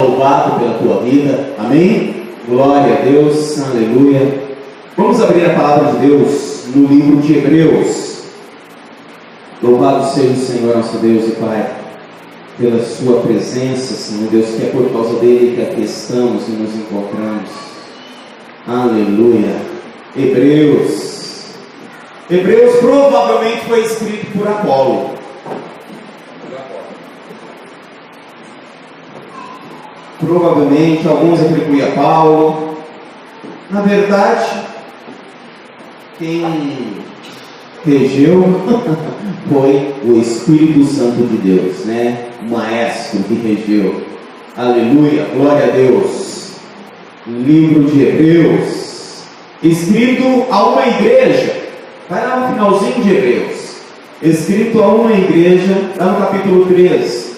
Louvado pela tua vida, amém? Glória a Deus, aleluia. Vamos abrir a palavra de Deus no livro de Hebreus. Louvado seja o Senhor nosso Deus e Pai, pela sua presença, Senhor Deus, que é por causa dele que aqui estamos e nos encontramos. Aleluia. Hebreus provavelmente foi escrito por Apolo. Provavelmente alguns atribuem a Paulo. Na verdade, quem regeu foi o Espírito Santo de Deus, né? O maestro que regeu. Aleluia, glória a Deus. Livro de Hebreus, escrito a uma igreja. Vai lá no finalzinho de Hebreus. Escrito a uma igreja, lá no capítulo 13.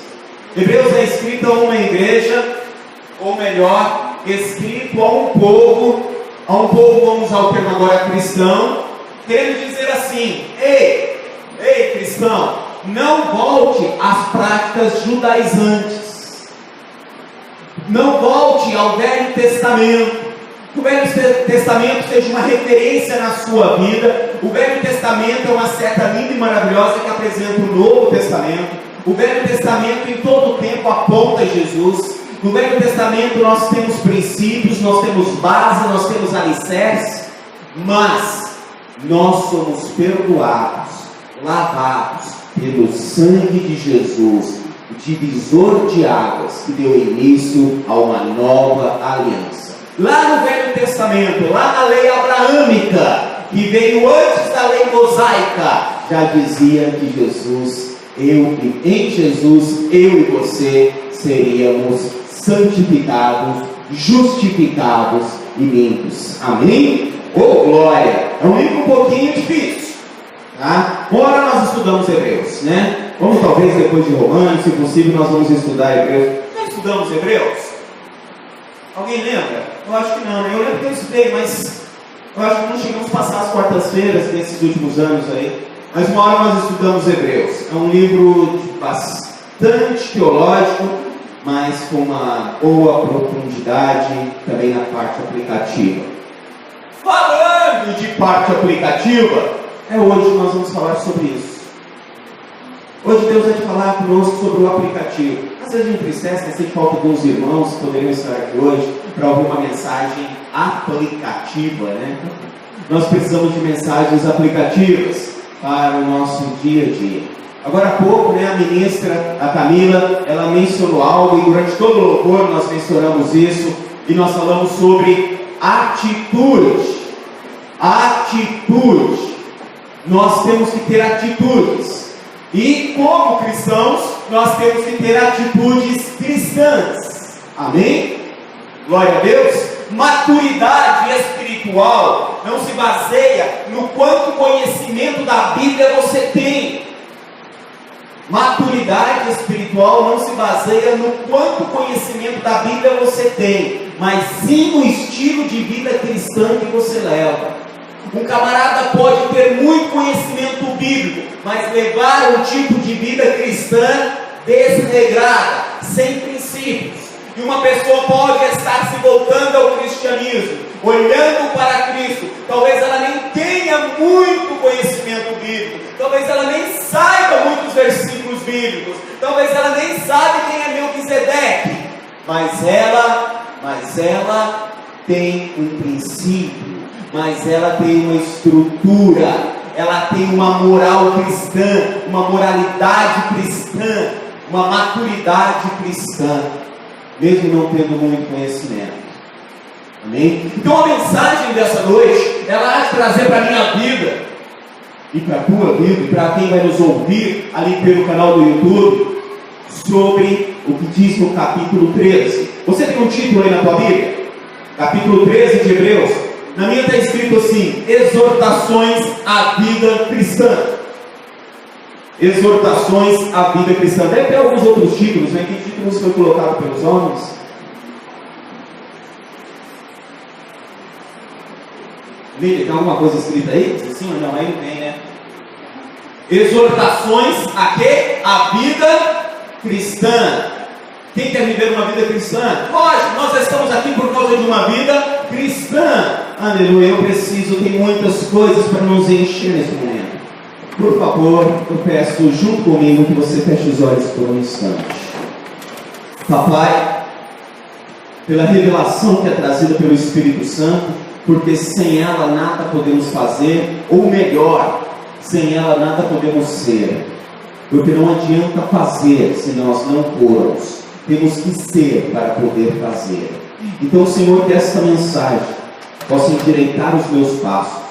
Hebreus é escrito a uma igreja, ou melhor, escrito a um povo, vamos usar o termo agora cristão, querendo dizer assim: ei cristão, não volte às práticas judaizantes, não volte ao Velho Testamento. O Velho Testamento seja uma referência na sua vida. O Velho Testamento é uma seta linda e maravilhosa que apresenta o Novo Testamento. O Velho Testamento em todo o tempo aponta a Jesus. No Velho Testamento nós temos princípios, nós temos base, nós temos alicerce, mas nós somos perdoados, lavados pelo sangue de Jesus, divisor de águas, que deu início a uma nova aliança. Lá no Velho Testamento, lá na lei abraâmica, que veio antes da lei mosaica, já dizia que em Jesus, eu e você seríamos santificados, justificados e limpos. Amém? Oh, glória! É um livro um pouquinho difícil, tá? Ora nós estudamos Hebreus, né? Vamos talvez depois de Romanos, se possível nós vamos estudar Hebreus. Nós estudamos Hebreus? Alguém lembra? Eu acho que não, né? Eu lembro que eu estudei, mas eu acho que não chegamos a passar as quartas-feiras nesses últimos anos aí. Mas uma hora nós estudamos Hebreus. É um livro bastante teológico, mas com uma boa profundidade também na parte aplicativa. Falando de parte aplicativa, hoje nós vamos falar sobre isso. Hoje Deus vai falar conosco sobre o aplicativo. Às vezes a gente entristece, né? Sei que falta alguns irmãos que poderiam estar aqui hoje para ouvir uma mensagem aplicativa, né? Nós precisamos de mensagens aplicativas para o nosso dia a dia. Agora há pouco, né, a ministra, a Camila, ela mencionou algo, e durante todo o louvor nós mencionamos isso, e nós falamos sobre atitude. Atitude. Nós temos que ter atitudes. E como cristãos, nós temos que ter atitudes cristãs. Amém? Glória a Deus. Maturidade espiritual não se baseia no quanto conhecimento da Bíblia você tem. Maturidade espiritual não se baseia no quanto conhecimento da Bíblia você tem, mas sim no estilo de vida cristã que você leva. Um camarada pode ter muito conhecimento bíblico, mas levar um tipo de vida cristã desregrada, sem princípios. E uma pessoa pode estar se voltando ao cristianismo, olhando para Cristo. Talvez ela nem tenha muito conhecimento bíblico, talvez ela nem saiba muitos versículos bíblicos, talvez ela nem sabe quem é Melquisedeque, mas ela tem um princípio, mas ela tem uma estrutura, ela tem uma moral cristã, uma moralidade cristã, uma maturidade cristã, mesmo não tendo muito conhecimento. Amém? Então a mensagem dessa noite, ela há de trazer para a minha vida, e para a tua vida, e para quem vai nos ouvir ali pelo canal do YouTube, sobre o que diz no capítulo 13. Você tem um título aí na tua Bíblia? Capítulo 13 de Hebreus. Na minha está escrito assim: exortações à vida cristã. Exortações à vida cristã. Deve ter alguns outros títulos, né? Que títulos foi colocado pelos homens? Lídia, tem alguma coisa escrita aí? Sim ou não? Aí não tem, né? Exortações a quê? A vida cristã. Quem quer viver uma vida cristã? Lógico, nós estamos aqui por causa de uma vida cristã. Aleluia, eu preciso, tem muitas coisas para nos encher nesse momento. Por favor, eu peço junto comigo que você feche os olhos por um instante. Papai, pela revelação que é trazida pelo Espírito Santo, porque sem ela nada podemos fazer, ou melhor, sem ela nada podemos ser, porque não adianta fazer se nós não formos, temos que ser para poder fazer. Então, Senhor, que esta mensagem possa endireitar os meus passos,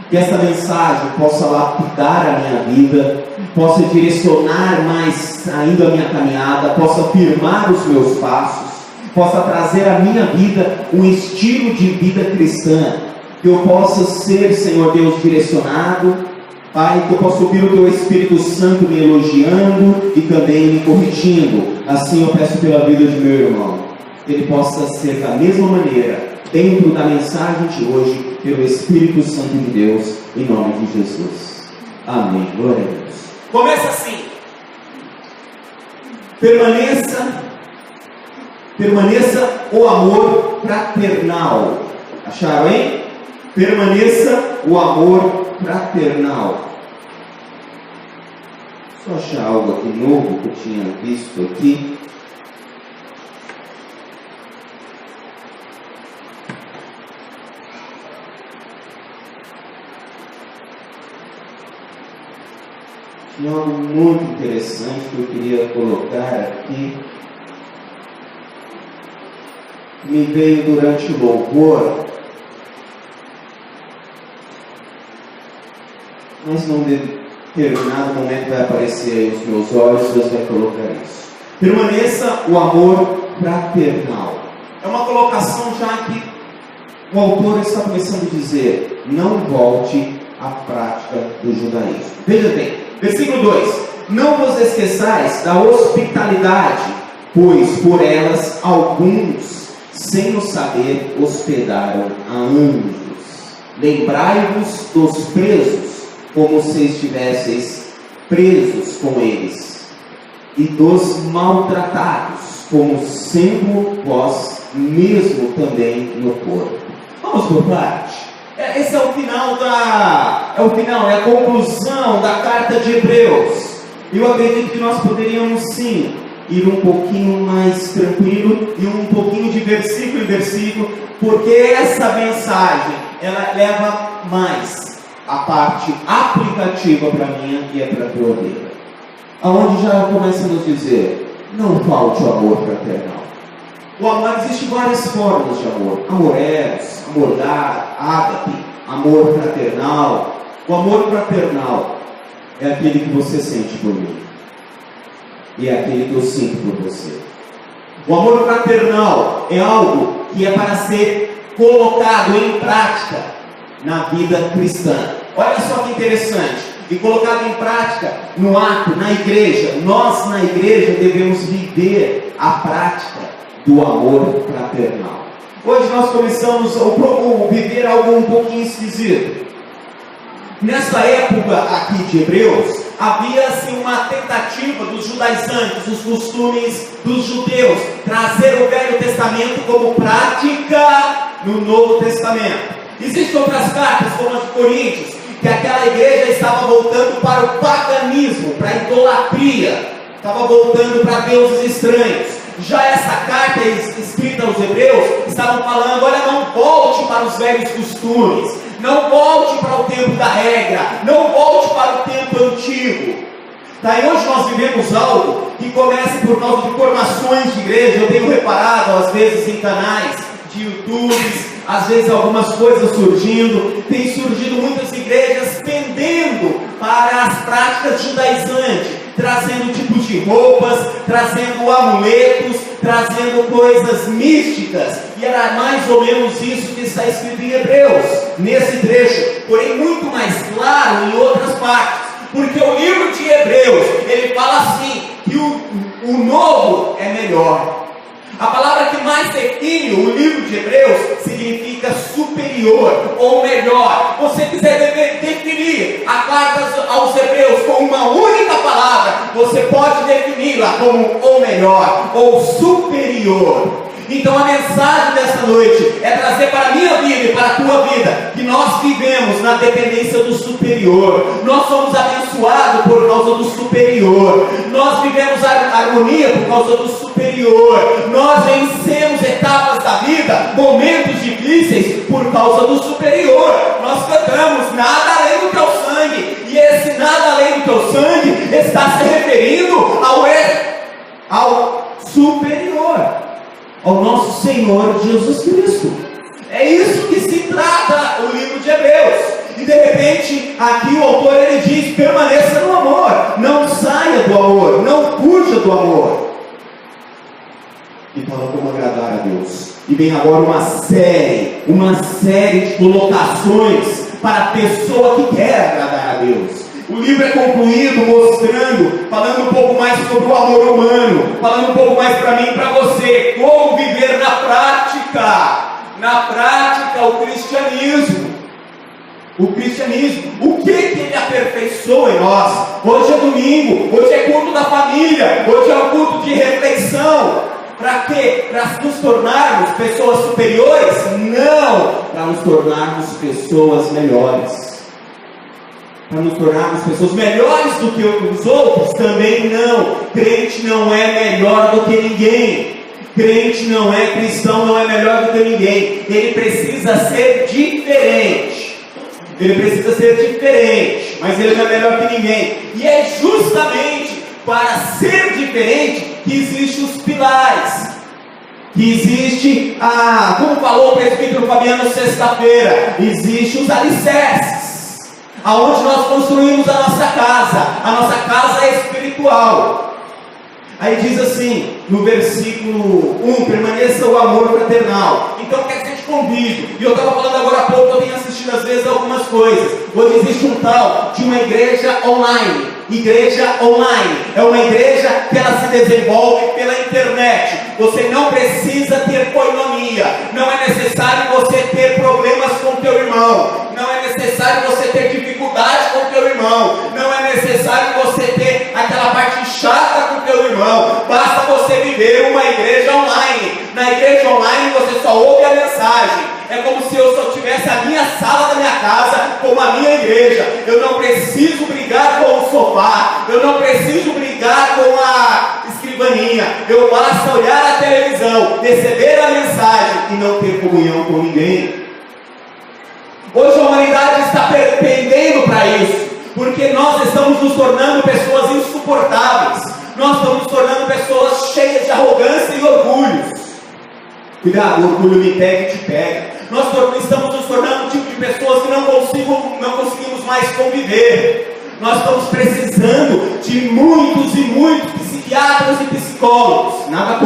que esta mensagem possa lapidar a minha vida, possa direcionar mais ainda a minha caminhada, possa firmar os meus passos, possa trazer à minha vida um estilo de vida cristã, que eu possa ser, Senhor Deus, direcionado, Pai, que eu possa ouvir o Teu Espírito Santo me elogiando e também me corrigindo. Assim eu peço pela vida de meu irmão, que ele possa ser da mesma maneira, dentro da mensagem de hoje, pelo Espírito Santo de Deus, em nome de Jesus. Amém. Glória a Deus. Começa assim: permaneça o amor fraternal. Acharam, hein? Permaneça o amor fraternal. Só achar algo aqui novo que eu tinha visto aqui. Tinha algo muito interessante que eu queria colocar aqui. Me veio durante o louvor, mas num determinado momento vai aparecer aí os meus olhos, Deus vai colocar isso. Permaneça o amor fraternal. É uma colocação já que o autor está começando a dizer: não volte à prática do judaísmo. Veja bem, versículo 2: não vos esqueçais da hospitalidade, pois por elas alguns, sem o saber, hospedaram a anjos. Lembrai-vos dos presos, como se estivesseis presos com eles, e dos maltratados, como sendo vós mesmo também no corpo. Vamos por parte. Esse é o final é a conclusão da carta de Hebreus. Eu acredito que nós poderíamos sim ir um pouquinho mais tranquilo e um pouquinho de versículo em versículo, porque essa mensagem ela leva mais a parte aplicativa para mim e para a tua vida, aonde já começa a nos dizer: não falte o amor fraternal. O amor, existe várias formas de amor: amor eros, amor ágape, amor fraternal. O amor fraternal é aquele que você sente por mim, e é aquele que eu sinto por você. O amor fraternal é algo que é para ser colocado em prática na vida cristã. Olha só que interessante. E colocado em prática no ato, na igreja. Nós na igreja devemos viver a prática do amor fraternal. Hoje nós começamos a viver algo um pouquinho esquisito. Nessa época aqui de Hebreus, havia assim uma tentativa dos judaizantes, os costumes dos judeus, trazer o Velho Testamento como prática no Novo Testamento. Existem outras cartas, como a de Coríntios, que aquela igreja estava voltando para o paganismo, para a idolatria, estava voltando para deuses estranhos. Já essa carta escrita aos Hebreus, estavam falando: olha, não volte para os velhos costumes, não volte para o tempo da regra, não volte para o tempo antigo. Tá, e hoje nós vivemos algo que começa por causa de formações de igreja. Eu tenho reparado, às vezes, em canais de YouTube, às vezes algumas coisas surgindo. Tem surgido muitas igrejas pendendo para as práticas judaizantes, trazendo tipos de roupas, trazendo amuletos, trazendo coisas místicas. E era mais ou menos isso que está escrito em Hebreus, nesse trecho, porém muito mais claro em outras partes, porque o livro de Hebreus, ele fala assim, que o novo é melhor. A palavra que mais define o livro de Hebreus significa superior. superior ou melhor, você quiser definir a carta aos Hebreus com uma única palavra, você pode defini-la como ou melhor ou superior. Então a mensagem dessa noite é trazer para a minha vida e para a tua vida que nós vivemos na dependência do superior. Nós somos abençoados por causa do superior. Nós vivemos a harmonia por causa do superior. Nós vencemos etapas da vida, momentos difíceis por causa do superior. Nós cantamos nada além do teu sangue, e esse nada além do teu sangue está se referindo ao superior, ao nosso Senhor Jesus Cristo. É isso que se trata o livro de Hebreus. E de repente, aqui o autor ele diz: permaneça no amor, não saia do amor, não fuja do amor. E fala como agradar a Deus. E vem agora uma série de colocações para a pessoa que quer agradar a Deus. O livro é concluído mostrando, falando um pouco mais sobre o amor humano, falando um pouco mais para mim e para você, como viver na prática o cristianismo. O que ele aperfeiçoa em nós? Hoje é domingo, hoje é culto da família, hoje é um culto de reflexão. Para quê? Para nos tornarmos pessoas superiores? Não! Para nos tornarmos pessoas melhores. Para nos tornarmos pessoas melhores do que os outros? Também não. Crente não é melhor do que ninguém. Crente não é cristão, não é melhor do que ninguém. Ele precisa ser diferente. Mas ele não é melhor que ninguém. E é justamente para ser diferente que existem os pilares. Que existe, como falou o presbítero Fabiano sexta-feira, existem os alicerces, aonde nós construímos a nossa casa é espiritual. Aí diz assim, no versículo 1, permaneça o amor fraternal. Então quer dizer, te convido, e eu estava falando agora há pouco, eu tenho assistido às vezes algumas coisas. Hoje existe um tal de uma igreja online. É uma igreja que ela se desenvolve pela internet. Você não precisa ter koinonia, não é necessário você ter problemas com teu irmão, não é necessário você ter dificuldade com teu irmão, não é necessário você ter aquela parte chata com teu irmão, basta você viver uma igreja online. Na igreja online você só ouve a mensagem. É como se eu só tivesse a minha sala da minha casa como a minha igreja. Eu não preciso brigar com o sofá, eu não preciso brigar com a escrivaninha. Eu basta olhar a televisão, receber a mensagem e não ter comunhão com ninguém. Hoje a humanidade está pendendo para isso, porque nós estamos nos tornando pessoas insuportáveis. Nós estamos nos tornando pessoas cheias de arrogância e orgulhos. Cuidado, o orgulho me pega e te pega. Nós estamos nos tornando um tipo de pessoas que não conseguimos mais conviver. Nós estamos precisando de muitos e muitos psiquiatras e psicólogos. Nada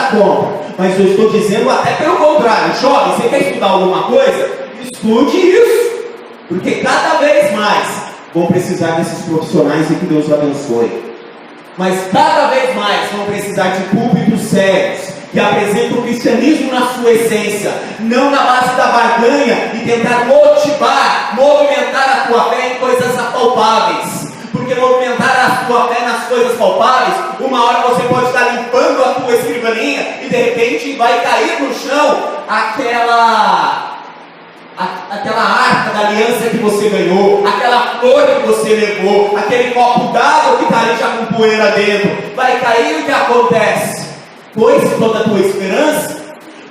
contra, mas eu estou dizendo até pelo contrário. Jovem, você quer estudar alguma coisa? Estude isso, porque cada vez mais vão precisar desses profissionais e que Deus os abençoe. Mas cada vez mais vão precisar de púlpitos sérios, que apresentam o cristianismo na sua essência, não na base da barganha e tentar movimentar a tua fé em coisas apalpáveis. Porque movimentar a tua fé nas coisas palpáveis, uma hora você pode estar limpando a tua escrivaninha e de repente vai cair no chão aquela arca da aliança que você ganhou, aquela flor que você levou, aquele copo d'água que está ali já com poeira dentro, vai cair. E o que acontece? Foi-se toda a tua esperança?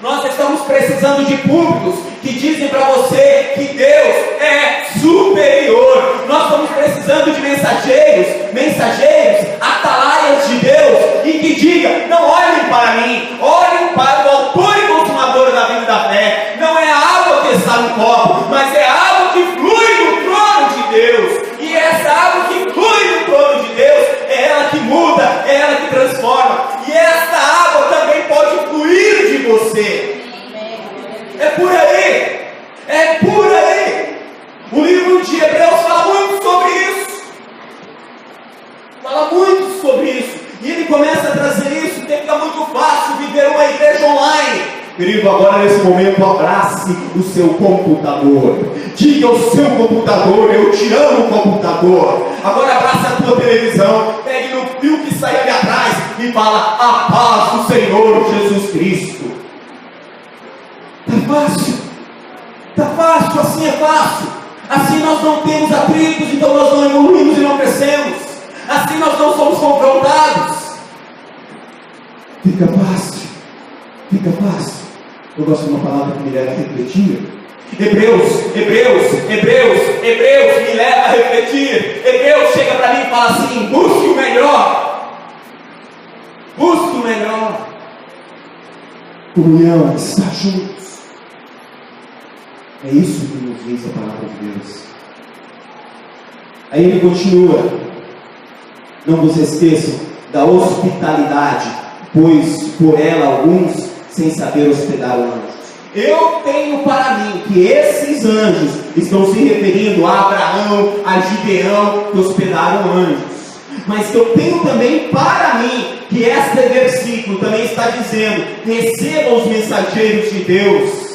Nós estamos precisando de púlpitos que dizem para você que Deus é superior. Nós estamos precisando de mensageiros, atalaias de Deus, e que digam: não olhem para mim, olhem para o autor e consumador da vida e da fé. Não é a água que está no copo, mas é a água que flui do trono de Deus. E essa água que flui do trono de Deus é ela que muda, é ela que transforma. E essa água também pode fluir de você. É por aí. O livro de Hebreus fala muito sobre isso. E ele começa a trazer isso. Tem que ficar muito Querido, agora nesse momento, abrace o seu computador. Diga ao seu computador: eu te amo, computador. Agora abrace a tua televisão. Pegue no fio que sai ali atrás e fala: a paz do Senhor Jesus Cristo. Está fácil. Está fácil, assim é fácil. Assim nós não temos atritos, então nós não evoluímos e não crescemos. Assim nós não somos confrontados. Fica fácil. Fica fácil. Eu gosto de uma palavra que me leva a refletir. Hebreus me leva a refletir. Hebreus chega para mim e fala assim: busque o melhor. Busque o melhor. Comunhão, estar juntos. É isso que nos diz a palavra de Deus. Aí ele continua: não vos esqueçam da hospitalidade, pois por ela alguns sem saber hospedaram anjos. Eu tenho para mim que esses anjos estão se referindo a Abraão, a Gideão, que hospedaram anjos. Mas eu tenho também para mim que este versículo também está dizendo: receba os mensageiros de Deus.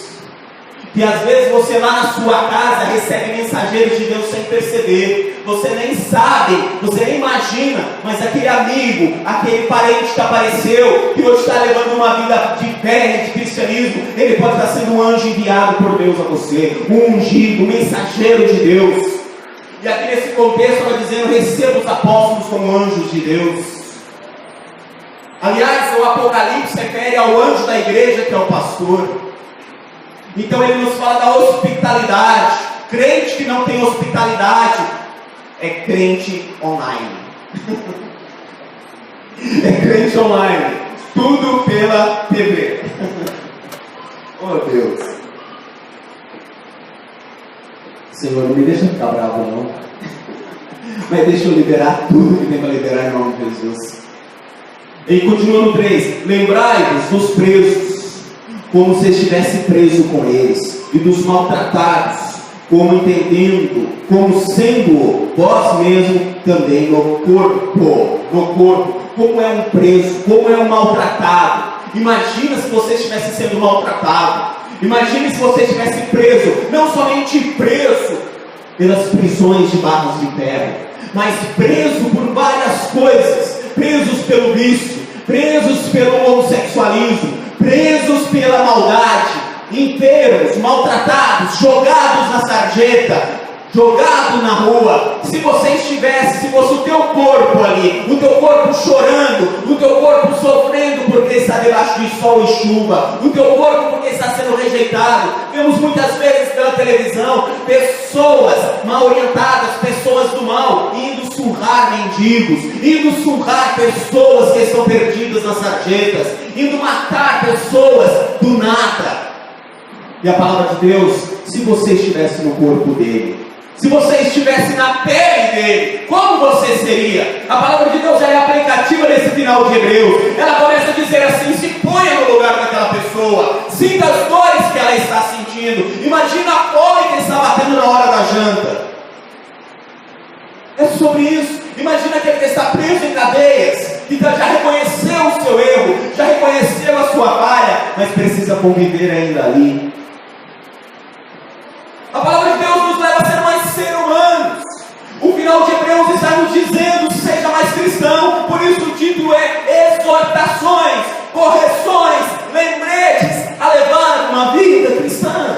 Que às vezes você lá na sua casa recebe mensageiros de Deus sem perceber. Você nem sabe, você nem imagina, mas aquele amigo, aquele parente que apareceu, que hoje está levando uma vida de fé, de cristianismo, ele pode estar sendo um anjo enviado por Deus a você, um ungido, um mensageiro de Deus. E aqui nesse contexto ela dizendo: receba os apóstolos como anjos de Deus. Aliás, o Apocalipse refere ao anjo da igreja, que é o pastor. Então ele nos fala da hospitalidade. Crente que não tem hospitalidade é crente online. É crente online. Tudo pela TV. Oh Deus. Senhor, não me deixa ficar bravo não. Mas deixa eu liberar tudo que tem para liberar em nome de Jesus. E continua no 3: lembrai-vos dos presos, como se estivesse preso com eles, e dos maltratados, como entendendo, como sendo vós mesmo também no corpo. Como é um preso, como é um maltratado. Imagina se você estivesse sendo maltratado. Imagine se você estivesse preso, não somente preso pelas prisões de barras de ferro, mas preso por várias coisas, presos pelo vício, presos pelo homossexualismo, presos pela maldade, enfermos, maltratados, jogados na sarjeta, jogados na rua. Se você estivesse, se fosse o teu corpo ali, o teu corpo chorando, o teu corpo sofrendo porque está debaixo de sol e chuva, o teu corpo porque está sendo rejeitado. Vemos muitas vezes pela televisão pessoas mal orientadas, pessoas do mal, indo surrar mendigos, indo surrar pessoas que estão perdidas nas sarjetas, indo matar pessoas do nada. E a palavra de Deus: se você estivesse no corpo dele, se você estivesse na pele dele, como você seria? A palavra de Deus é aplicativa nesse final de Hebreus. Ela começa a dizer assim: se ponha no lugar daquela pessoa, sinta as dores que ela está sentindo, imagina a fome que está batendo na hora da janta. É sobre isso. Imagina aquele que está preso em cadeias, que já reconheceu o seu erro, já reconheceu a sua falha, mas precisa conviver ainda ali. A palavra de Deus nos leva a ser mais seres humanos. O final de Hebreus está nos dizendo: seja mais cristão. Por isso o título é exortações, correções, lembretes a levar uma vida cristã.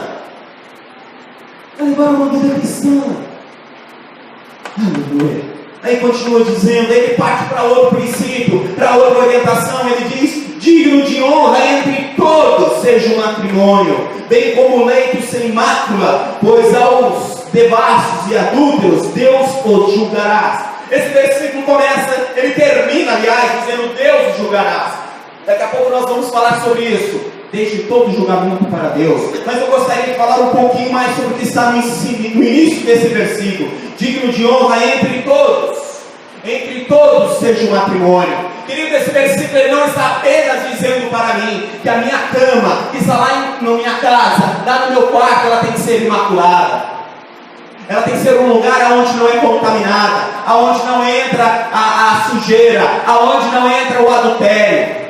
A levar uma vida cristã. Aleluia. Aí continua dizendo, ele parte para outro princípio, para outra orientação. Ele diz: digno de honra entre todos seja o matrimônio, bem como o leito sem mácula, pois aos devassos e adúlteros Deus os julgarás. Esse versículo começa, ele termina, aliás, dizendo: Deus os julgarás. Daqui a pouco nós vamos falar sobre isso. Deixe todo julgamento para Deus. Mas eu gostaria de falar um pouquinho mais sobre o que está no início desse versículo. Digno de honra entre todos. Entre todos seja o matrimônio. Querido, esse versículo ele não está apenas dizendo para mim que a minha cama, que está lá na minha casa, lá no meu quarto, ela tem que ser imaculada. Ela tem que ser um lugar onde não é contaminada, aonde não entra a sujeira, aonde não entra o adultério.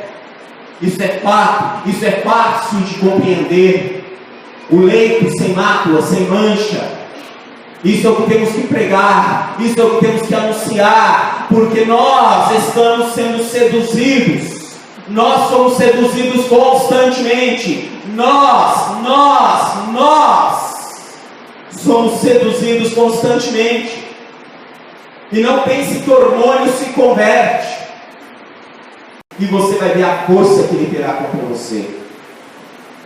Isso é fato, isso é fácil de compreender. O leito sem mácula, sem mancha. Isso é o que temos que pregar, isso é o que temos que anunciar, porque nós estamos sendo seduzidos, nós somos seduzidos constantemente, nós somos seduzidos constantemente. E não pense que o hormônio se converte, e você vai ver a força que ele terá contra você.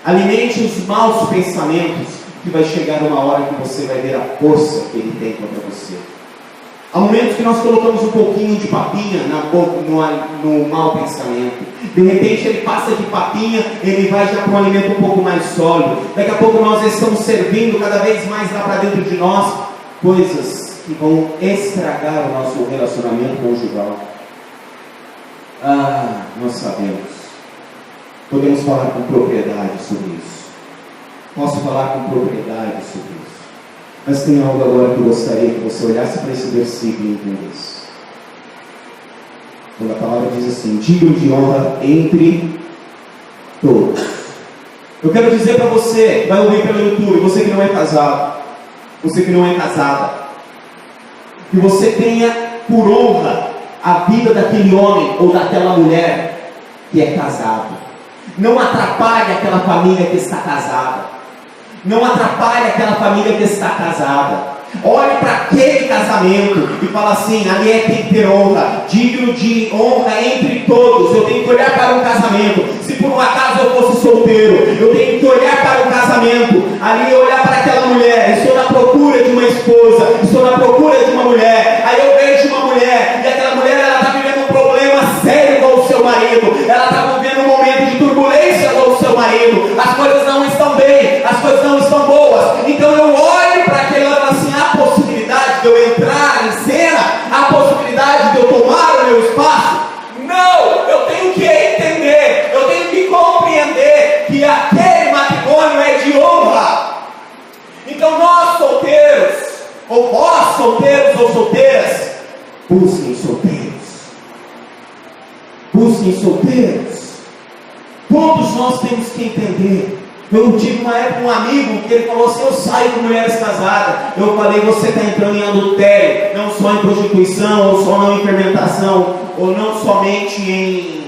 Alimente os maus pensamentos, que vai chegar uma hora que você vai ver a força que ele tem contra você. Há momentos que nós colocamos um pouquinho de papinha no mau pensamento. De repente ele passa de papinha, ele vai já para um alimento um pouco mais sólido. Daqui a pouco nós estamos servindo cada vez mais lá para dentro de nós coisas que vão estragar o nosso relacionamento conjugal. Nós sabemos. Podemos falar com propriedade sobre isso. Posso falar com propriedade sobre isso. Mas tem algo agora que eu gostaria que você olhasse para esse versículo e entendesse. Quando a palavra diz assim: digno de honra entre todos. Eu quero dizer para você, vai ouvir pelo YouTube, você que não é casado, você que não é casada, que você tenha por honra a vida daquele homem ou daquela mulher que é casado. Não atrapalhe aquela família que está casada. Não atrapalhe aquela família que está casada. Olhe para aquele casamento e fala assim: ali tem que ter honra, digno de honra entre todos. Eu tenho que olhar para um casamento. Se por um acaso eu fosse solteiro, eu tenho que olhar para um casamento, ali olhar para aquela mulher. Estou na procura de uma esposa, estou na procura de uma mulher. Aí eu vejo uma mulher, e aquela mulher ela está vivendo um problema sério com o seu marido, ela está vivendo um momento de turbulência com o seu marido, as coisas não estão bem, as coisas não estão boas. Então eu olho para aquele e falo assim: há possibilidade de eu entrar em cena, há possibilidade de eu tomar o meu espaço? Não, eu tenho que entender, eu tenho que compreender que aquele matrimônio é de honra. Então nós solteiros, ou vós solteiros ou solteiras, busquem solteiros. Busquem solteiros. Todos nós temos que entender. Eu tive uma época um amigo que ele falou assim: eu saio com mulheres casadas. Eu falei: você está entrando em adultério, não só em prostituição, ou só não em fermentação, ou não somente em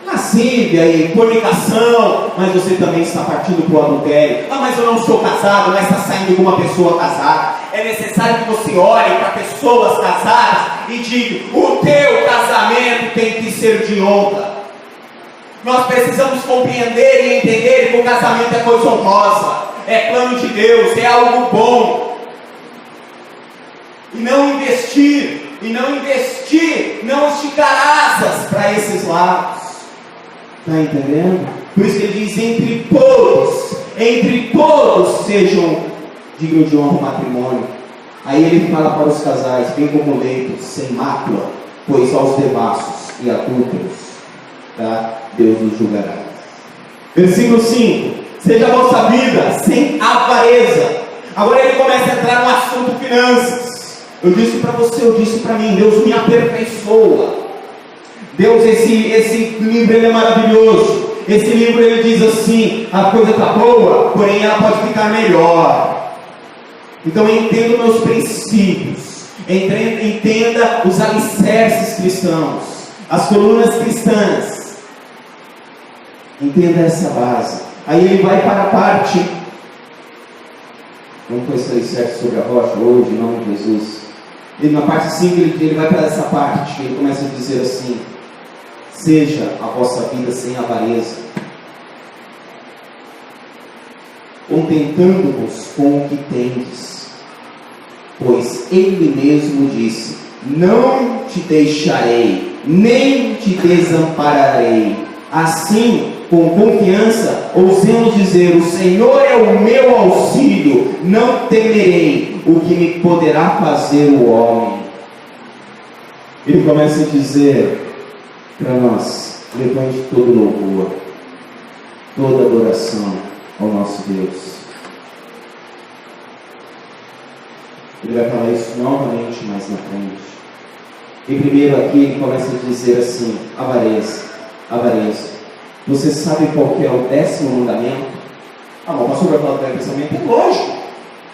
lascívia e fornicação, mas você também está partindo para o adultério. Mas eu não sou casado, mas está saindo com uma pessoa casada. É necessário que você olhe para pessoas casadas e diga: o teu casamento tem que ser de honra. Nós precisamos compreender e entender que o casamento é coisa honrosa, é plano de Deus, é algo bom. E não esticar asas para esses lados. Está entendendo? Por isso que ele diz: entre todos sejam dignos de honra o matrimônio. Aí ele fala para os casais: bem como leito, sem mácula, pois aos devassos e adúlteros, tá? Deus os julgará. Versículo 5: seja a vossa vida sem avareza. Agora ele começa a entrar no assunto finanças. Eu disse para você, eu disse para mim: Deus me aperfeiçoa. Deus, esse livro ele é maravilhoso. Esse livro ele diz assim: a coisa está boa, porém ela pode ficar melhor. Então entenda meus princípios, entenda os alicerces cristãos, as colunas cristãs. Entenda essa base. Aí ele vai para a parte, vamos pôr esse alicerce sobre a rocha hoje, em nome de Jesus. Ele, na parte 5, ele vai para essa parte, ele começa a dizer assim: seja a vossa vida sem avareza, contentando-vos com o que tendes, pois ele mesmo disse: não te deixarei, nem te desampararei. Assim, com confiança, ousemos dizer: o Senhor é o meu auxílio, não temerei o que me poderá fazer o homem. Ele começa a dizer para nós: levante todo louvor, toda adoração ao nosso Deus. Ele vai falar isso novamente mais na frente. E primeiro aqui ele começa a dizer assim: avareza. avareza. Você sabe qual que é o 10º mandamento? Ah, mas o pastor vai falar do Velho Testamento? É lógico.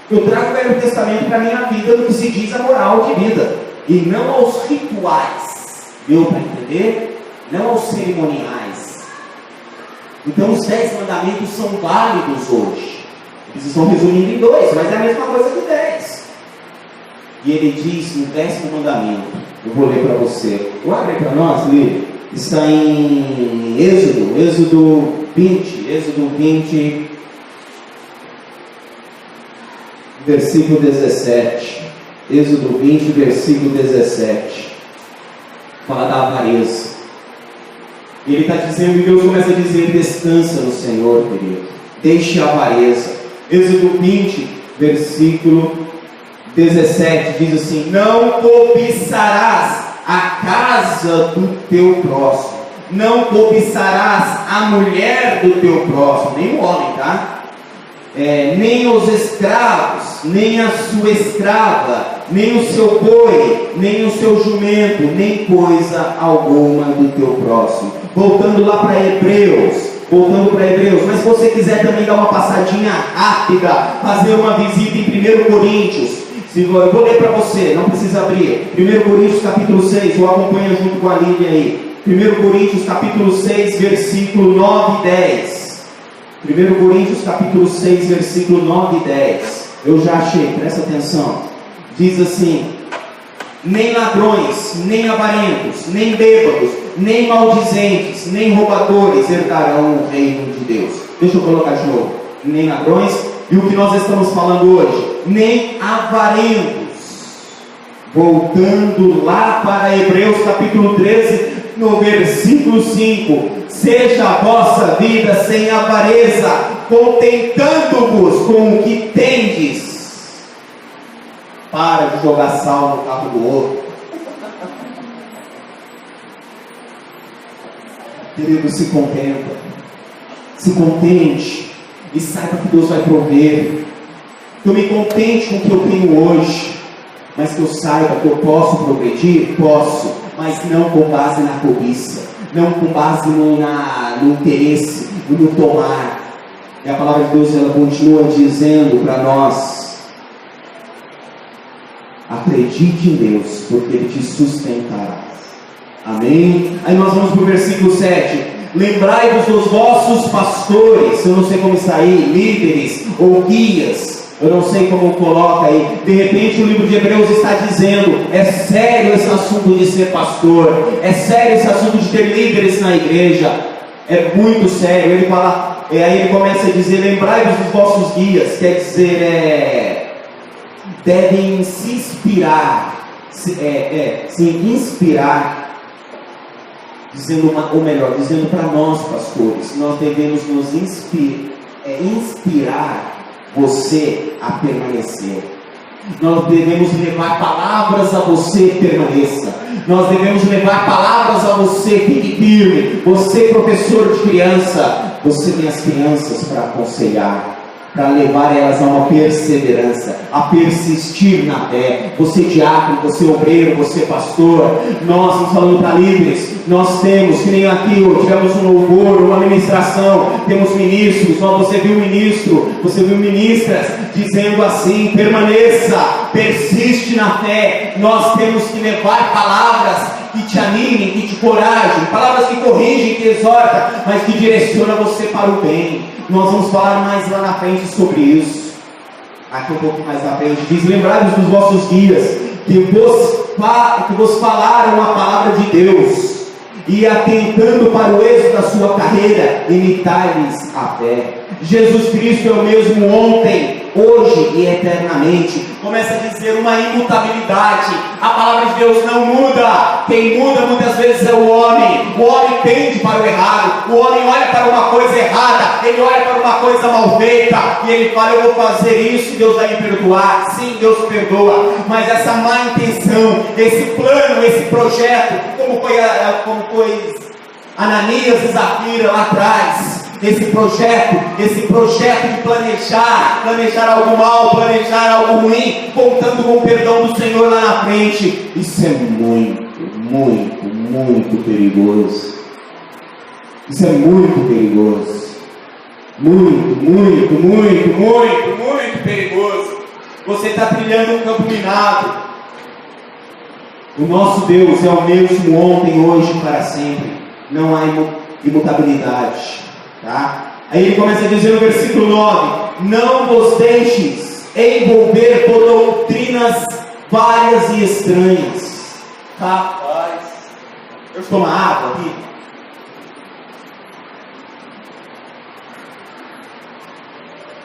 Eu trago o Velho Testamento para a minha vida no que se diz a moral de vida, e não aos rituais. Deu para entender? Não aos cerimoniais. Então os 10 mandamentos são válidos hoje. Eles estão resumindo em 2, mas é a mesma coisa que 10. E ele diz no 10º mandamento, eu vou ler para você. Abre para nós, Lili. Está em Êxodo 20, versículo 17. Êxodo 20, versículo 17. Fala da avareza. Ele está dizendo, e Deus começa a dizer: descansa no Senhor, querido. Deixe a avareza. Êxodo 20, versículo 17, diz assim: não cobiçarás a casa do teu próximo, não cobiçarás a mulher do teu próximo, nem o homem, tá? Nem os escravos, nem a sua escrava, nem o seu boi, nem o seu jumento, nem coisa alguma do teu próximo. Voltando para Hebreus, mas se você quiser também dar uma passadinha rápida, fazer uma visita em 1 Coríntios, eu vou ler para você, não precisa abrir. 1 Coríntios capítulo 6, ou acompanha junto com a Lívia aí. 1 Coríntios capítulo 6, versículo 9 e 10. 1 Coríntios capítulo 6, versículo 9 e 10. Eu já achei, presta atenção. Diz assim: nem ladrões, nem avarentos, nem bêbados, nem maldizentes, nem roubadores herdarão o reino de Deus. Deixa eu colocar de novo. Nem ladrões, e o que nós estamos falando hoje, nem avarentos. Voltando lá para Hebreus capítulo 13, no versículo 5: seja a vossa vida sem avareza, contentando-vos com o que tendes. Para de jogar sal no carro do outro. Querido, se contenta. Se contente. E saiba que Deus vai prover. Que eu me contente com o que eu tenho hoje. Mas que eu saiba que eu posso progredir? Posso. Mas não com base na cobiça. Não com base no interesse, no tomar. E a palavra de Deus, ela continua dizendo para nós: acredite em Deus, porque Ele te sustentará. Amém? Aí nós vamos para o versículo 7. Lembrai-vos dos vossos pastores, eu não sei como está aí, líderes ou guias, eu não sei como coloca aí. De repente o livro de Hebreus está dizendo: é sério esse assunto de ser pastor, é sério esse assunto de ter líderes na igreja, é muito sério. Ele fala, aí ele começa a dizer: lembrai-vos dos vossos guias, quer dizer, devem se inspirar, dizendo para nós pastores, nós devemos nos inspirar você a permanecer. Nós devemos levar palavras a você, permaneça. Nós devemos levar palavras a você, fique firme. Você, professor de criança, você tem as crianças para aconselhar, para levar elas a uma perseverança, a persistir na fé. Você diácono, você obreiro, você pastor, nós estamos falando para líderes. Nós temos, que nem aqui, tivemos um louvor, uma ministração, temos ministros, você viu ministro, você viu ministras, dizendo assim: permaneça, persiste na fé. Nós temos que levar palavras que te animem, que te corajem, palavras que corrigem, que exortam, mas que direcionam você para o bem. Nós vamos falar mais lá na frente sobre isso. Aqui um pouco mais na frente diz: lembrai-vos dos vossos guias, que vos falaram a palavra de Deus, e atentando para o êxito da sua carreira, imitai-lhes a fé. Jesus Cristo é o mesmo ontem, hoje e eternamente. Começa a dizer uma imutabilidade. A palavra de Deus não muda. Quem muda muitas vezes é o homem. O homem tende para o errado. O homem olha para uma coisa errada, ele olha para uma coisa mal feita e ele fala: eu vou fazer isso, Deus vai me perdoar. Sim, Deus perdoa, mas essa má intenção, esse plano, esse projeto, como foi Ananias e Zafira lá atrás, esse projeto de planejar algo mal, planejar algo ruim, contando com o perdão do Senhor lá na frente, isso é muito, muito, muito perigoso. Isso é muito perigoso. Muito perigoso. Você está trilhando um campo minado. O nosso Deus é o mesmo ontem, hoje e para sempre. Não há imutabilidade. Tá? Aí ele começa a dizer no versículo 9: não vos deixes envolver por doutrinas várias e estranhas. Rapaz, eu tomo água aqui.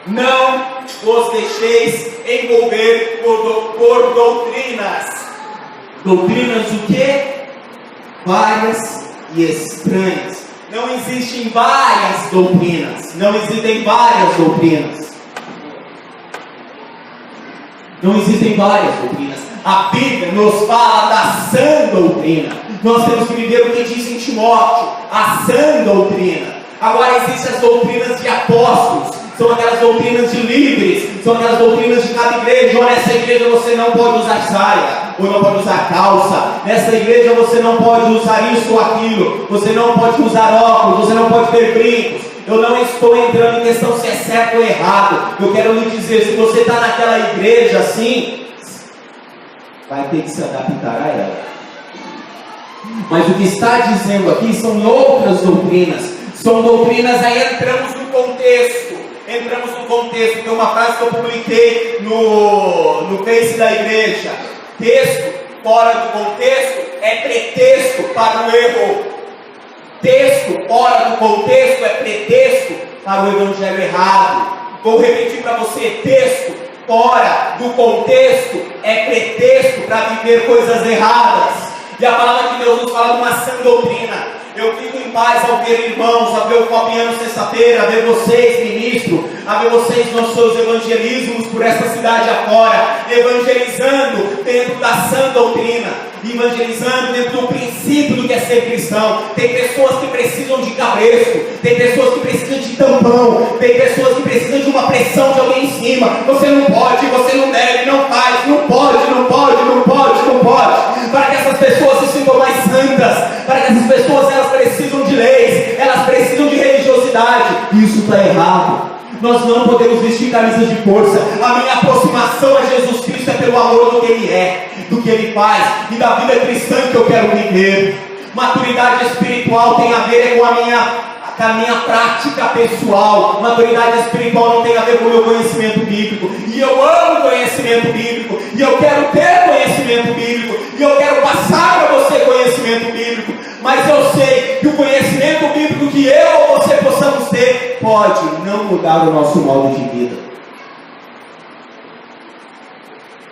Não vos deixeis envolver por doutrinas. Doutrinas o quê? Várias e estranhas. Não existem várias doutrinas. Não existem várias doutrinas. Não existem várias doutrinas. A Bíblia nos fala da sã doutrina. Nós temos que viver o que diz em Timóteo, a sã doutrina. Agora existem as doutrinas de apóstolos. São aquelas doutrinas de líderes, são aquelas doutrinas de cada igreja. Ou nessa igreja você não pode usar saia, ou não pode usar calça. Nessa igreja você não pode usar isso ou aquilo. Você não pode usar óculos, você não pode ter brincos. Eu não estou entrando em questão se é certo ou errado. Eu quero lhe dizer, se você está naquela igreja assim, vai ter que se adaptar a ela. Mas o que está dizendo aqui são outras doutrinas. São doutrinas, aí entramos no contexto. Tem uma frase que eu publiquei no Face da igreja: texto fora do contexto é pretexto para o erro. Texto fora do contexto é pretexto para o evangelho errado. Vou repetir para você: texto fora do contexto é pretexto para viver coisas erradas. E a palavra de Deus nos fala de uma sã doutrina. Eu fico em paz ao ver irmãos, a ver o Fabiano sexta-feira, a ver vocês, ministro, a ver vocês nos seus evangelismos por essa cidade afora, evangelizando dentro da sã doutrina, evangelizando dentro do princípio do que é ser cristão. Tem pessoas que precisam de cabresto, tem pessoas que precisam de tampão, tem pessoas que precisam de uma pressão de alguém em cima. Você não pode, você não deve, não faz, não pode. Para que essas pessoas se sintam mais santas, para que essas pessoas, elas precisam de leis, elas precisam de religiosidade. Isso está errado. Nós não podemos vestir camisas de força. A minha aproximação a Jesus Cristo é pelo amor do que Ele é, do que Ele faz e da vida cristã que eu quero viver. Maturidade espiritual tem a ver com a minha prática pessoal. Maturidade espiritual não tem a ver com o meu conhecimento bíblico. E eu amo conhecimento bíblico. E eu quero ter conhecimento bíblico. E eu quero passar para você conhecimento bíblico. Mas eu sei que o conhecimento bíblico que eu ou você possamos ter pode não mudar o nosso modo de vida.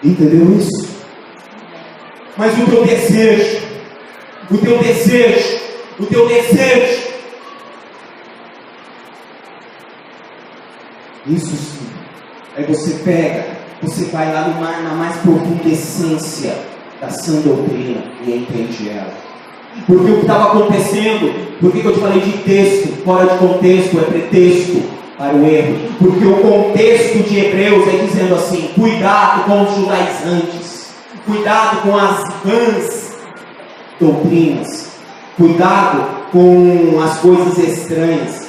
Entendeu isso? Mas o teu desejo, isso sim. Aí você vai lá na mais profunda essência da sã doutrina e entende ela. Porque o que estava acontecendo, por que eu te falei de texto fora de contexto, é pretexto para o erro? Porque o contexto de Hebreus é dizendo assim: cuidado com os judaizantes, cuidado com as vãs doutrinas, cuidado com as coisas estranhas,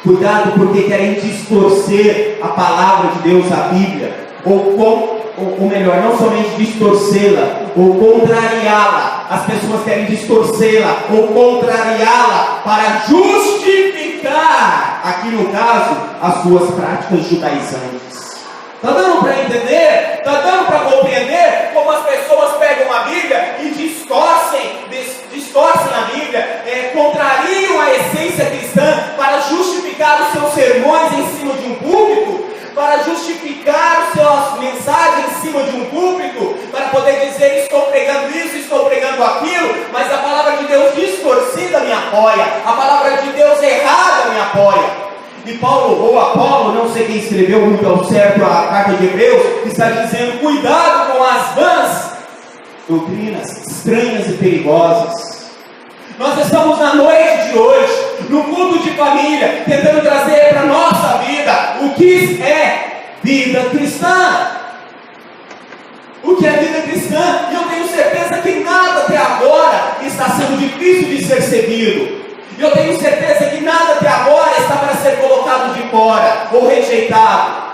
cuidado porque querem distorcer a palavra de Deus, a Bíblia, ou melhor, não somente distorcê-la, ou contrariá-la. As pessoas querem distorcê-la ou contrariá-la para justificar, aqui no caso, as suas práticas judaizantes. Está dando para entender? Está dando para compreender como as pessoas pegam a Bíblia e distorcem a Bíblia, contrariam a essência cristã para justificar os seus sermões em cima de um púlpito, para justificar as suas mensagens em cima de um púlpito, para poder dizer: estou pregando isso, estou pregando aquilo, mas a palavra de Deus distorcida me apoia, a palavra de Deus errada me apoia. E Paulo, ou Apolo, não sei quem escreveu muito ao certo a carta de Hebreus, está dizendo: cuidado com as vãs doutrinas estranhas e perigosas. Nós estamos na noite de hoje, no culto de família, tentando trazer para a nossa vida o que é vida cristã. O que é vida cristã? E eu tenho certeza que nada até agora está sendo difícil de ser seguido. Eu tenho certeza que nada até agora está para ser colocado de fora ou rejeitado.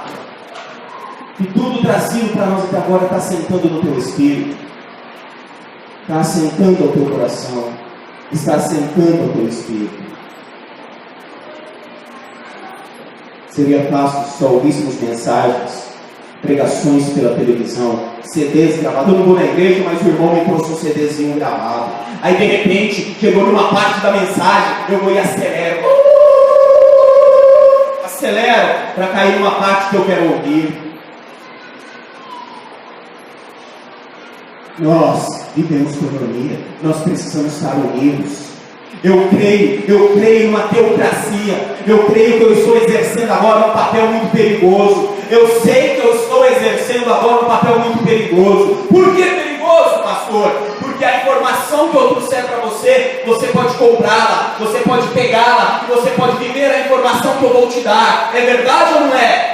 E tudo trazido para nós até agora está assentando no teu espírito, está assentando ao teu coração, está assentando ao teu espírito. Seria fácil se só ouvíssemos mensagens, pregações pela televisão, CDs gravados. Eu não vou na igreja, mas o irmão me trouxe um CDzinho gravado. Aí de repente, chegou numa parte da mensagem, eu vou e acelero. Acelero para cair numa parte que eu quero ouvir. Nós vivemos coinonia, nós precisamos estar unidos. Eu creio numa teocracia. Eu creio que eu estou exercendo agora um papel muito perigoso. Eu sei que eu estou exercendo agora um papel muito perigoso. Por que perigoso, pastor? Porque a informação que eu trouxer para você, você pode comprá-la, você pode pegá-la, você pode viver a informação que eu vou te dar. É verdade ou não é?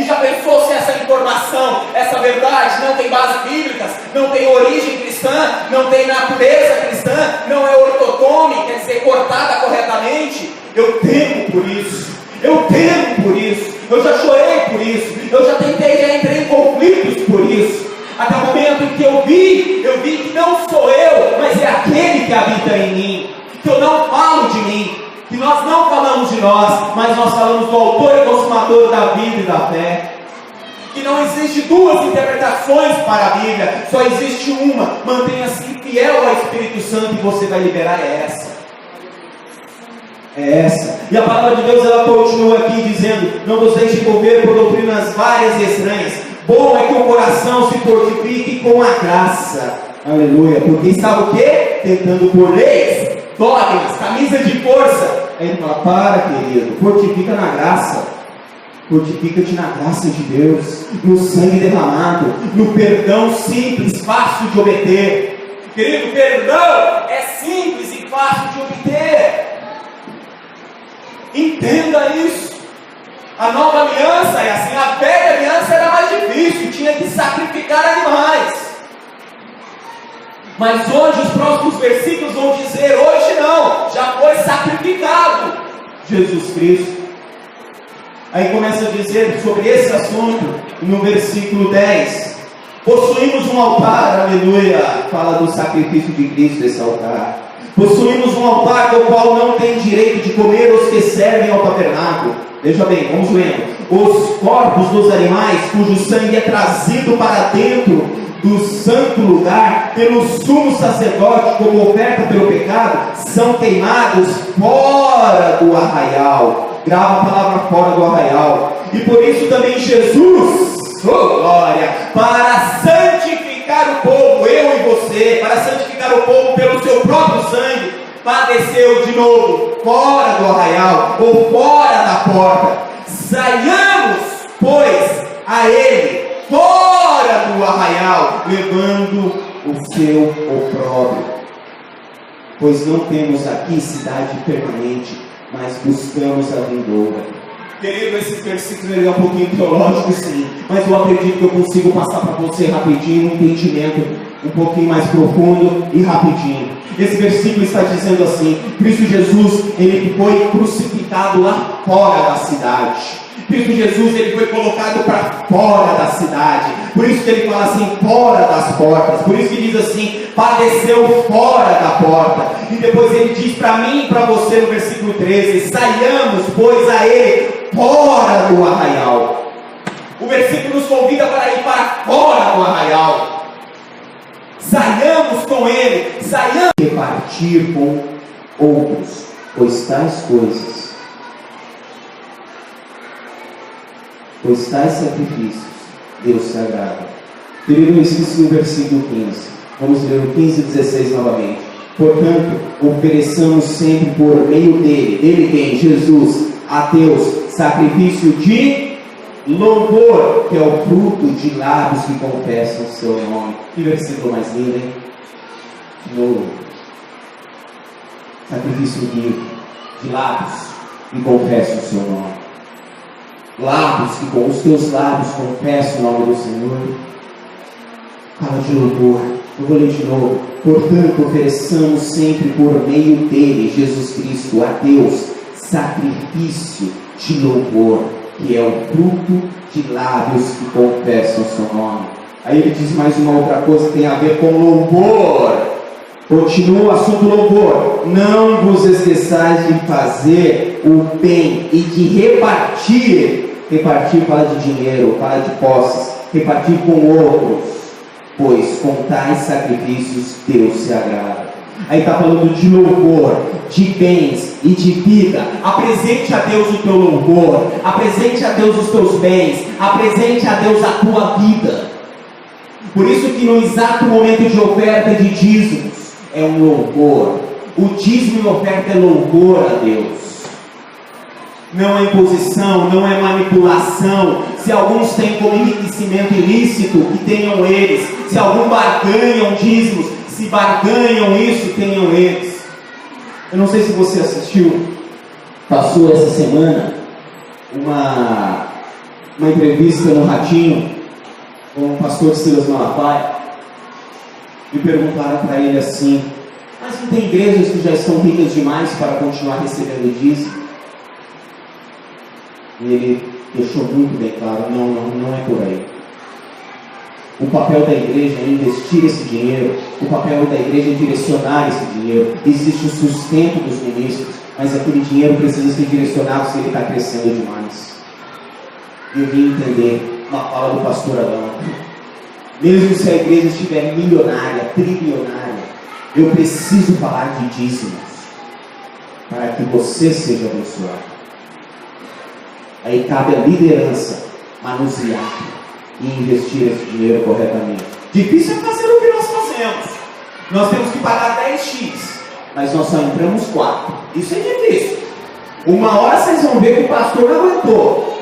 E já pensou se essa informação, essa verdade não tem bases bíblicas, não tem origem cristã, não tem natureza cristã, não é ortotome, quer dizer, cortada corretamente? Eu temo por isso, eu já chorei por isso, eu já entrei em conflitos por isso, até o momento em que eu vi que não sou eu, mas é aquele que habita em mim, que eu não falo de mim, que nós não falamos de nós, mas nós falamos do autor e consumador da vida e da fé. Que não existe duas interpretações para a Bíblia, só existe uma. Mantenha-se fiel ao Espírito Santo e você vai liberar essa. É essa. E a palavra de Deus, ela continua aqui dizendo: não vos deixe envolver por doutrinas várias e estranhas. Bom é que o coração se fortifique com a graça. Aleluia. Porque estava o quê? Tentando por leis, dogmas, camisa de força. Aí ele fala: para, querido, fortifica na graça, fortifica-te na graça de Deus, no sangue derramado, no perdão simples, fácil de obter. Querido, perdão é simples e fácil de obter. Entenda isso. A nova aliança é assim, a velha aliança era mais difícil, tinha que sacrificar animais. Mas hoje os próximos versículos vão dizer: hoje não, já foi sacrificado Jesus Cristo. Aí começa a dizer sobre esse assunto no versículo 10: possuímos um altar, aleluia, fala do sacrifício de Cristo, esse altar. Possuímos um altar do qual não tem direito de comer os que servem ao tabernáculo. Veja bem, vamos vendo. Os corpos dos animais cujo sangue é trazido para dentro do santo lugar pelo sumo sacerdote como oferta pelo pecado, são queimados fora do arraial. Grava a palavra fora do arraial. E por isso também Jesus, oh glória, para santificar o povo, eu e você, para santificar o povo pelo seu próprio sangue, padeceu de novo fora do arraial, ou fora da porta. Saiamos, pois, a ele fora do arraial, levando o seu opróbrio. Pois não temos aqui cidade permanente, mas buscamos a vindoura. Querido, esse versículo é um pouquinho teológico, sim, mas eu acredito que eu consigo passar para você rapidinho um entendimento um pouquinho mais profundo e rapidinho. Esse versículo está dizendo assim: Cristo Jesus, ele foi crucificado lá fora da cidade. Cristo Jesus, ele foi colocado para fora da cidade. Por isso que ele fala assim, fora das portas. Por isso que diz assim, padeceu fora da porta. E depois ele diz para mim e para você no versículo 13: saiamos, pois, a ele fora do arraial. O versículo nos convida para ir para fora do arraial. Saiamos com ele, saiamos repartir com outros, pois tais sacrifícios Deus se agrada. Querido, eu esqueci o versículo 15. Vamos ler o 15 e 16 novamente. Portanto, ofereçamos sempre por meio dele quem? Jesus, a Deus, sacrifício de louvor, que é o fruto de lábios que confessam o seu nome. Que versículo mais lindo, hein? No sacrifício de lábios que confessam o seu nome. Lábios que com os teus lábios confessam o nome do Senhor. Fala de louvor. Eu vou ler de novo. Portanto, ofereçamos sempre por meio dele, Jesus Cristo, a Deus, sacrifício de louvor, que é o fruto de lábios que confessam o seu nome. Aí ele diz mais uma outra coisa que tem a ver com louvor. Continua o assunto louvor. Não vos esqueçais de fazer o bem e de repartir. Repartir fala de dinheiro, fala de posses. Repartir com outros, pois com tais sacrifícios Deus se agrada. Aí está falando de louvor, de bens e de vida. Apresente a Deus o teu louvor, apresente a Deus os teus bens, apresente a Deus a tua vida. Por isso que no exato momento de oferta de dízimos é um louvor. O dízimo e oferta é louvor a Deus. Não é imposição, não é manipulação. Se alguns têm como enriquecimento ilícito, que tenham eles. Se alguns barganham dízimos, se barganham isso, tenham eles. Eu não sei se você assistiu, passou essa semana uma entrevista no Ratinho com o pastor Silas Malafaia. E perguntaram para ele assim: mas não tem igrejas que já estão ricas demais para continuar recebendo dízimo? E ele deixou muito bem claro: não é por aí. O papel da igreja é investir esse dinheiro, o papel da igreja é direcionar esse dinheiro. Existe o sustento dos ministros, mas aquele dinheiro precisa ser direcionado se ele está crescendo demais. E eu vim entender uma fala do pastor Adão: mesmo se a igreja estiver milionária, trilionária, eu preciso falar de dízimos para que você seja abençoado. Aí cabe a liderança manusear e investir esse dinheiro corretamente. Difícil é fazer o que nós fazemos. Nós temos que pagar 10x, mas nós só entramos 4. Isso é difícil. Uma hora vocês vão ver que o pastor não aguentou.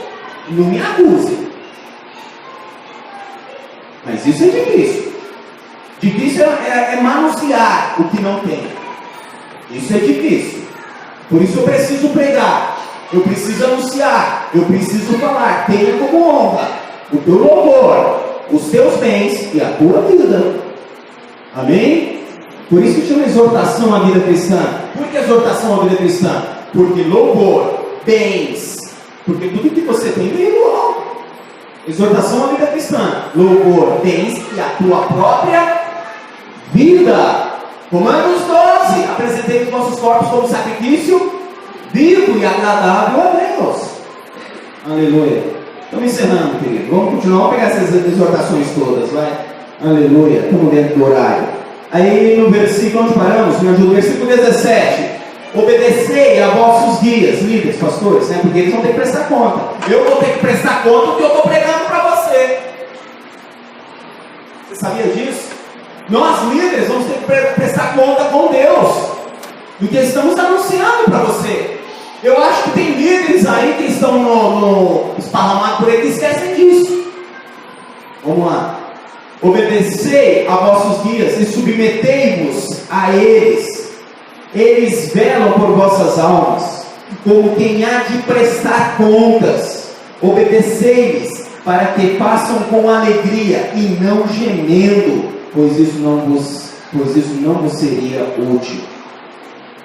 Não me acuse. Mas isso é difícil. Difícil é manusear o que não tem. Isso é difícil. Por isso eu preciso pregar. Eu preciso anunciar, eu preciso falar. Tenha como honra o teu louvor, os teus bens e a tua vida. Amém? Por isso que chama exortação à vida cristã. Por que exortação à vida cristã? Porque louvor, bens, porque tudo que você tem vem do alto. Exortação à vida cristã, louvor, bens e a tua própria vida. Romanos 12: apresentei os vossos corpos como sacrifício vivo e agradável a Deus. Aleluia. Estamos encerrando, querido. Vamos continuar, vamos pegar essas exortações todas, vai. Aleluia. Estamos dentro do horário. Aí no versículo, onde paramos? No versículo 17. Obedecei a vossos guias, líderes, pastores, né? Porque eles vão ter que prestar conta. Eu vou ter que prestar conta do que eu estou pregando para você. Você sabia disso? Nós, líderes, vamos ter que prestar conta com Deus do que estamos anunciando para você. Eu acho que tem líderes aí que estão no esparramados por aí que esquecem disso. Vamos lá. Obedecei a vossos guias e submetei-vos a eles. Eles velam por vossas almas, como quem há de prestar contas. Obedecei-lhes, para que façam com alegria e não gemendo, pois isso não vos seria útil.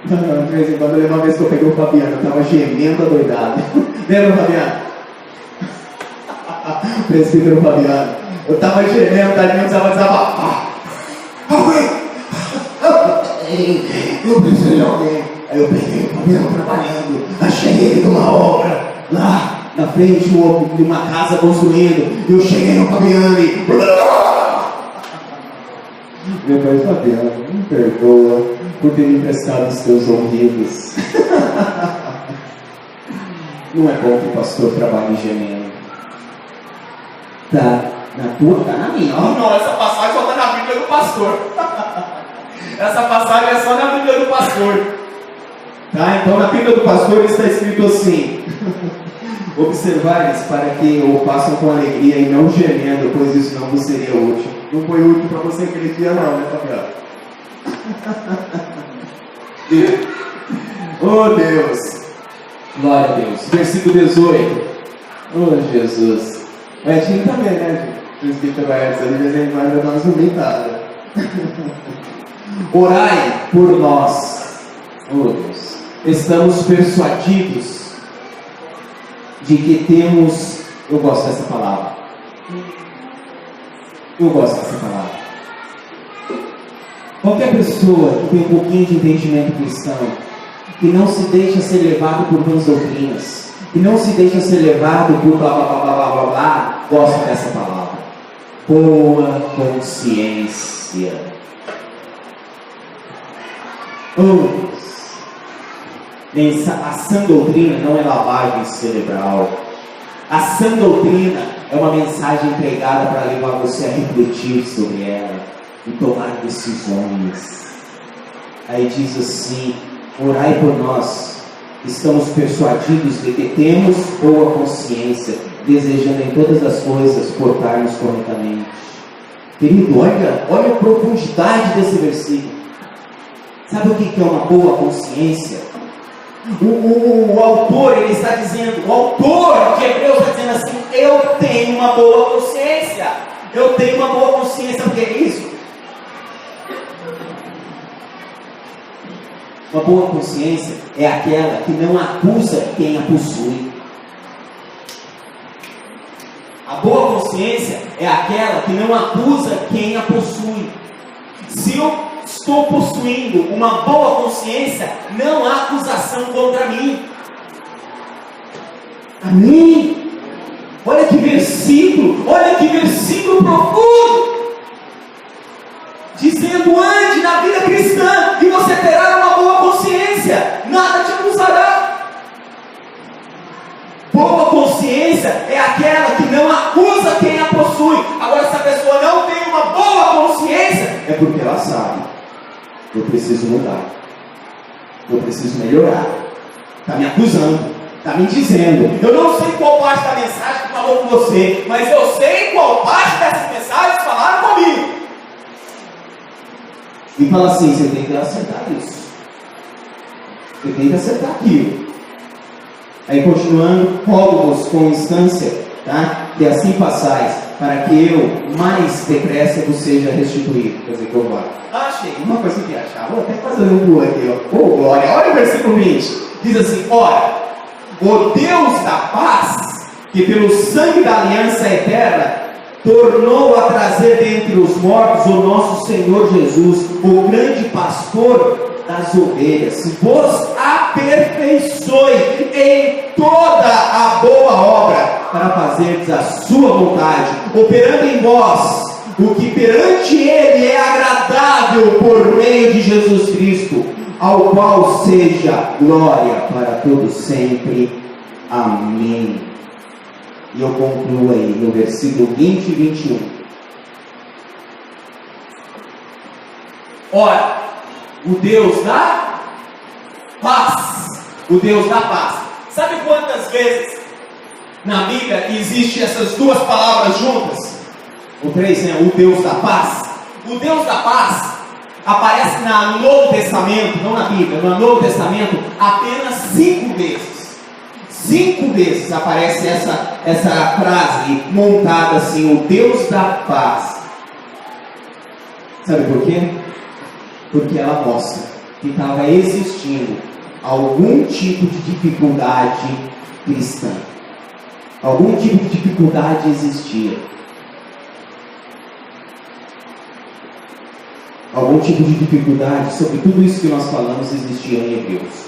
De vez em quando eu lembro uma vez que eu peguei o Fabiano, eu estava gemendo adoidado. Lembra, Fabiano? O presbítero Fabiano. Eu estava gemendo, tadinho, precisava desabafar. Eu preciso de alguém. Aí eu peguei o Fabiano trabalhando, achei ele numa obra, lá na frente de uma casa construindo. Eu cheguei no Fabiano e... Meu pai, Fabiano, me perdoa por ter me emprestado os teus ouvidos. Não é bom que o pastor trabalhe gemendo. Tá na tua, tá na minha. Oh, não, essa passagem só está na Bíblia do pastor. Essa passagem é só na Bíblia do pastor. Tá, então na Bíblia do pastor está escrito assim: observar-lhes para que o façam com alegria e não gemendo, pois isso não vos seria útil. Não foi útil para você aquele dia não, né, Fabiano? Oh Deus, glória a Deus. Versículo 18. Oh Jesus. O Edinho também, né, gente? O Espírito Edson, de vez em quando dá uma zumbintada. Orai por nós. Oh Deus. Estamos persuadidos de que temos... Eu gosto dessa palavra. Eu gosto dessa palavra. Qualquer pessoa que tem um pouquinho de entendimento cristão, que não se deixa ser levado por vãs doutrinas, que não se deixa ser levado por blá blá blá blá blá blá, gosta dessa palavra. Boa consciência. A sã doutrina não é lavagem cerebral. A sã doutrina é uma mensagem pregada para levar você a refletir sobre ela e tomar decisões. Aí diz assim: orai por nós, estamos persuadidos de que temos boa consciência, desejando em todas as coisas portar-nos corretamente. Querido, olha a profundidade desse versículo. Sabe o que é uma boa consciência? O autor, ele está dizendo, o autor de Hebreus está dizendo assim: eu tenho uma boa consciência. Eu tenho uma boa consciência. O que é isso? Uma boa consciência é aquela que não acusa quem a possui. A boa consciência é aquela que não acusa quem a possui. Se eu estou possuindo uma boa consciência, não há acusação contra mim. Amém? Olha que versículo profundo, dizendo: ande na vida cristã e você terá uma boa consciência, nada te acusará. Boa consciência é aquela que não acusa quem a possui. Agora, se a pessoa não tem uma boa consciência, é porque ela sabe: eu preciso mudar, eu preciso melhorar. Está me acusando, está me dizendo. Eu não sei qual parte da mensagem que falou com você, mas eu sei qual parte dessas mensagens falaram comigo. E fala assim: você tem que acertar isso, você tem que acertar aquilo. Aí continuando: rogo-vos com instância, tá? Que assim façais, para que eu mais depressa vos seja restituído. Quer dizer, que eu vá. Achei uma coisa que achava, vou até fazer um gol aqui, ó. Oh, glória! Olha o versículo 20. Diz assim: ora, o Deus da paz, que pelo sangue da aliança eterna tornou a trazer dentre os mortos o nosso Senhor Jesus, o grande pastor das ovelhas, vos aperfeiçoe em toda a boa obra, para fazerdes a sua vontade, operando em vós o que perante Ele é agradável, por meio de Jesus Cristo, ao qual seja glória para todos sempre. Amém. E eu concluo aí no versículo 20 e 21. Ora, o Deus da paz. O Deus da paz. Sabe quantas vezes na Bíblia existe essas duas palavras juntas? O 3, né? O Deus da paz. O Deus da paz aparece no Novo Testamento, não na Bíblia, no Novo Testamento, apenas 5 vezes. 5 vezes aparece essa frase montada assim: o Deus da paz. Sabe por quê? Porque ela mostra que estava existindo algum tipo de dificuldade cristã. Algum tipo de dificuldade existia. Algum tipo de dificuldade sobre tudo isso que nós falamos existia em Hebreus.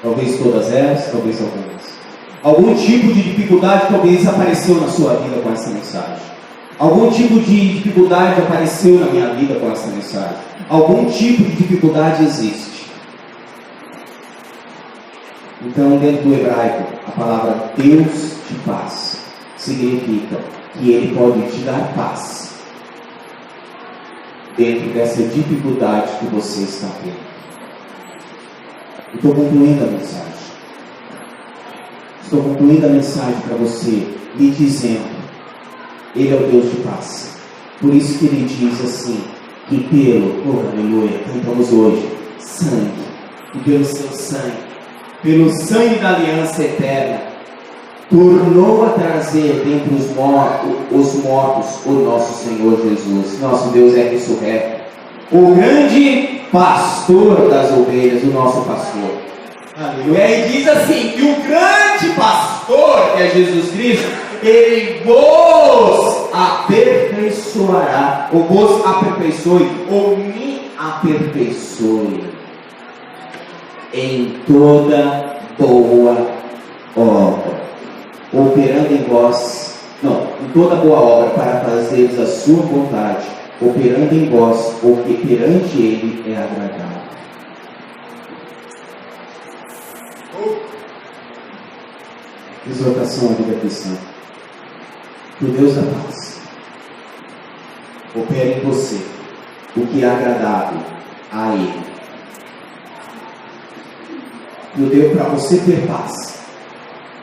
Talvez todas elas, talvez algumas. Algum tipo de dificuldade talvez apareceu na sua vida com essa mensagem. Algum tipo de dificuldade apareceu na minha vida com essa mensagem. Algum tipo de dificuldade existe. Então, dentro do hebraico, a palavra Deus de paz significa que Ele pode te dar paz dentro dessa dificuldade que você está tendo. Estou concluindo a mensagem. Estou concluindo a mensagem para você, lhe dizendo: Ele é o Deus de paz. Por isso que Ele diz assim, que aleluia, cantamos hoje, sangue, e pelo seu sangue, pelo sangue da aliança eterna, tornou a trazer dentre os mortos o nosso Senhor Jesus. Nosso Deus é ressurreto, o grande pastor das ovelhas, o nosso pastor. Aleluia. E diz assim, que o grande pastor, que é Jesus Cristo, ele vos aperfeiçoará, ou vos aperfeiçoe, ou me aperfeiçoe em toda boa obra, operando em vós, em toda boa obra, para fazeres a sua vontade, operando em vós o que perante ele é agradável. Exortação à vida cristã. Que o Deus da paz opere em você o que é agradável a Ele. Que o Deus, para você ter paz,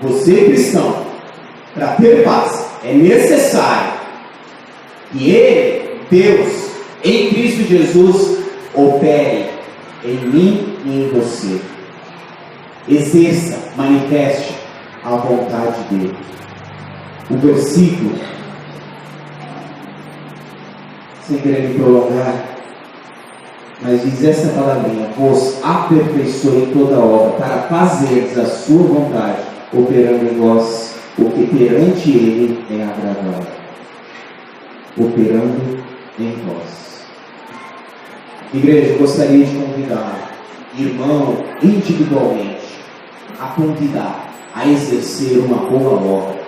você cristão, para ter paz, é necessário que Ele, Deus, em Cristo Jesus, opere em mim e em você. Exerça, manifeste a vontade dele. O versículo, sem querer me prolongar, mas diz essa palavrinha: vos aperfeiçoe em toda obra, para fazeres a sua vontade, operando em vós o que perante ele é agradável. Operando em vós. Igreja, eu gostaria de convidar irmão individualmente a convidar a exercer uma boa obra.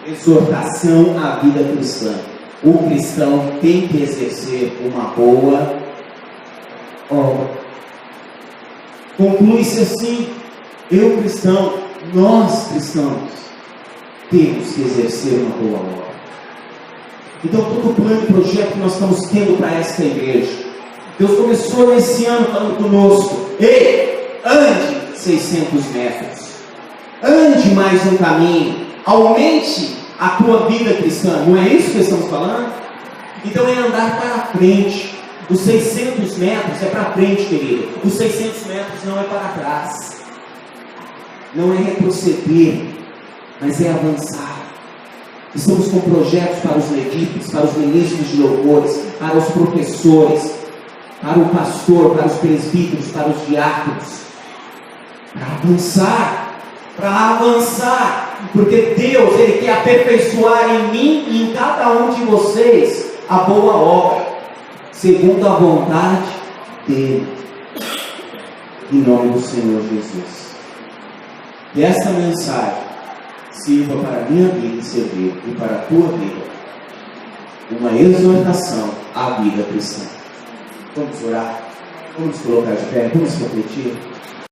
Exortação à vida cristã. O cristão tem que exercer uma boa obra. Conclui-se assim: eu cristão, nós cristãos, temos que exercer uma boa obra. Então, todo o plano e projeto que nós estamos tendo para esta igreja, Deus começou nesse ano falando conosco: ei, ande 600 metros, ande mais um caminho, aumente a tua vida cristã. Não é isso que estamos falando? Então é andar para frente. Os 600 metros é para frente, querido. Os 600 metros não é para trás, não é retroceder, mas é avançar. Estamos com projetos para os levitas, para os ministros de louvores, para os professores, para o pastor, para os presbíteros, para os diáconos, para avançar, porque Deus, Ele quer aperfeiçoar em mim e em cada um de vocês a boa obra, segundo a vontade dEle, em nome do Senhor Jesus. E esta mensagem sirva para a minha vida e servir, e para a tua vida, uma exortação à vida cristã. Vamos orar, vamos colocar de pé, vamos refletir.